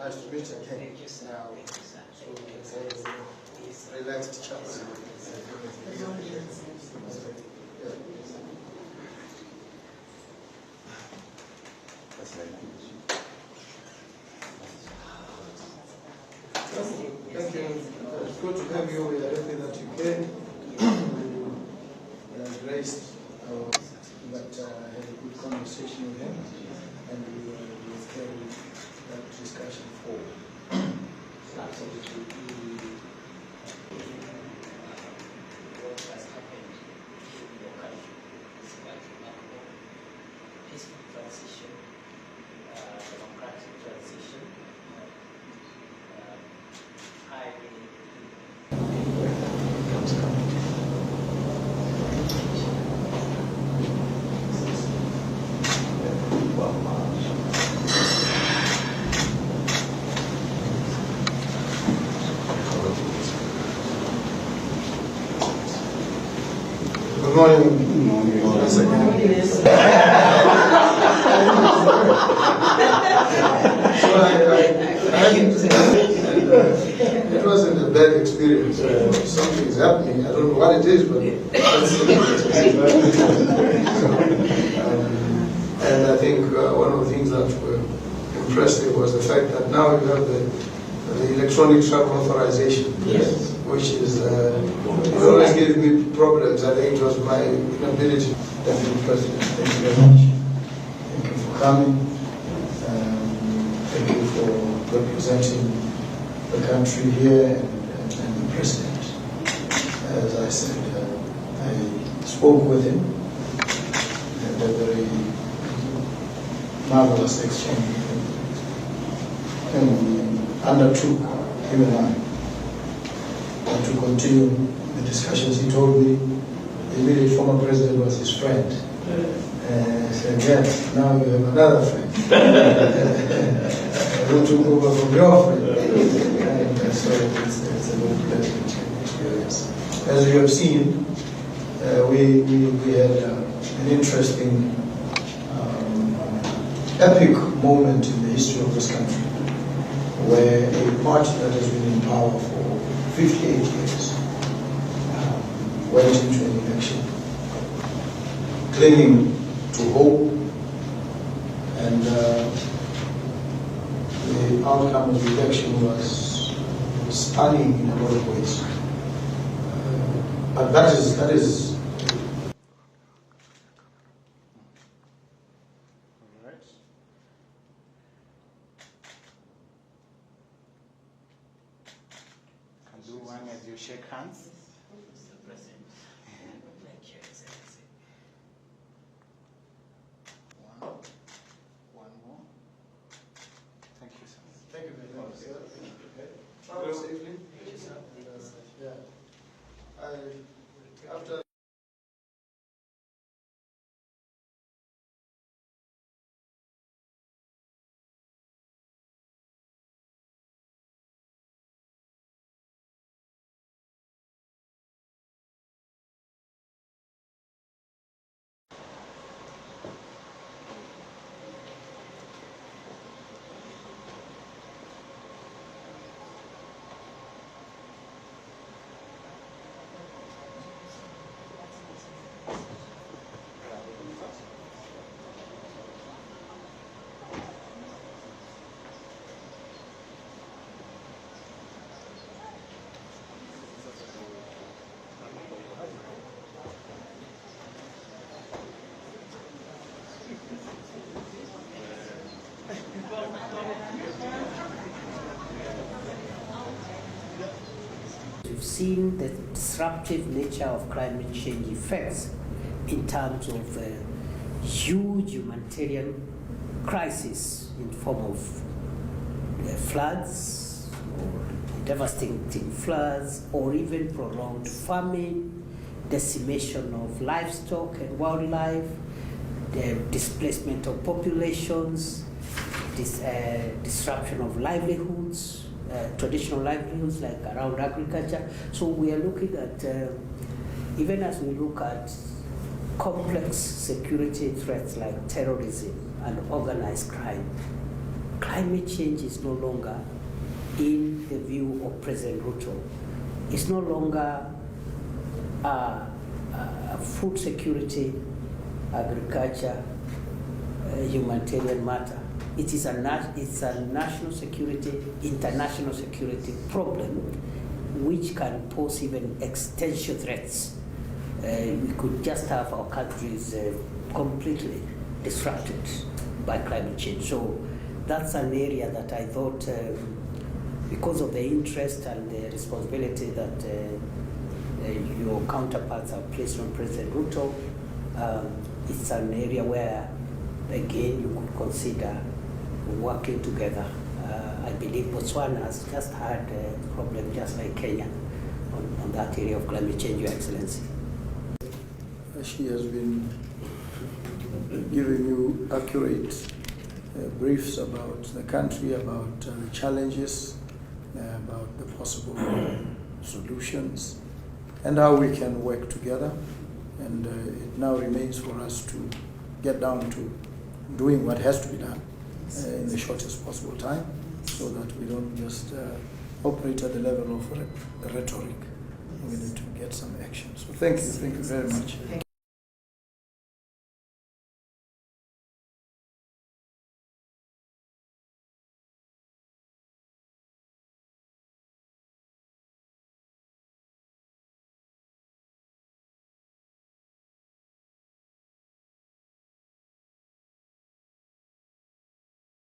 Nice to meet you again. Thank you, sir. Now, Thank you, sir. so Thank you, it's a relaxed chat. Yes. Thank you. It's good to have you. We are happy that you came. Graced that I had a good conversation with him, and we will carry that discussion forward. Absolutely. What has happened in your country is quite remarkable. Peaceful transition, democratic transition. I really Good morning. Once again. So it wasn't a bad experience. Something is happening. I don't know what it is, but and I think one of the things that were impressive was the fact that now you have the electronic travel authorization. Yes. Which is, it always gave me problems. I think it was my inability. Deputy President, thank you very much. Thank you for coming. Thank you for representing the country here and the President. As I said, I spoke with him and a very marvelous exchange with him. And we undertook, him and I, to continue the discussions. He told me the immediate former president was his friend. I said, yes, now you have another friend. Who took over from your friend. And so it's a very pleasant experience. As you have seen, we had an interesting, epic moment in the history of this country, where a party that has been in power for 58 years went into an election clinging to hope, and the outcome of the election was stunning in a lot of ways. But that is Do one as you shake hands. Mr. President. Thank you, Excellency. One more. Thank you, sir. Thank you very much. Travel safely. Thank you, sir. Yeah. After We've seen the disruptive nature of climate change effects in terms of huge humanitarian crisis in the form of floods, or devastating floods, or even prolonged famine, decimation of livestock and wildlife, the displacement of populations, disruption of livelihoods, traditional livelihoods like around agriculture. So we are looking at, even as we look at complex security threats like terrorism and organized crime, climate change is no longer, in the view of President Ruto, it's no longer food security, agriculture, humanitarian matter. It is it's a national security, international security problem, which can pose even existential threats. We could just have our countries completely disrupted by climate change. So that's an area that I thought, because of the interest and the responsibility that your counterparts have placed on President Ruto, it's an area where, again, you could consider working together. I believe Botswana has just had a problem just like Kenya on that area of climate change, Your Excellency. She has been giving you accurate briefs about the country, about the challenges, about the possible solutions, and how we can work together. And it now remains for us to get down to doing what has to be done in the shortest possible time, so that we don't just operate at the level of rhetoric. We need to get some action. So thank you very much.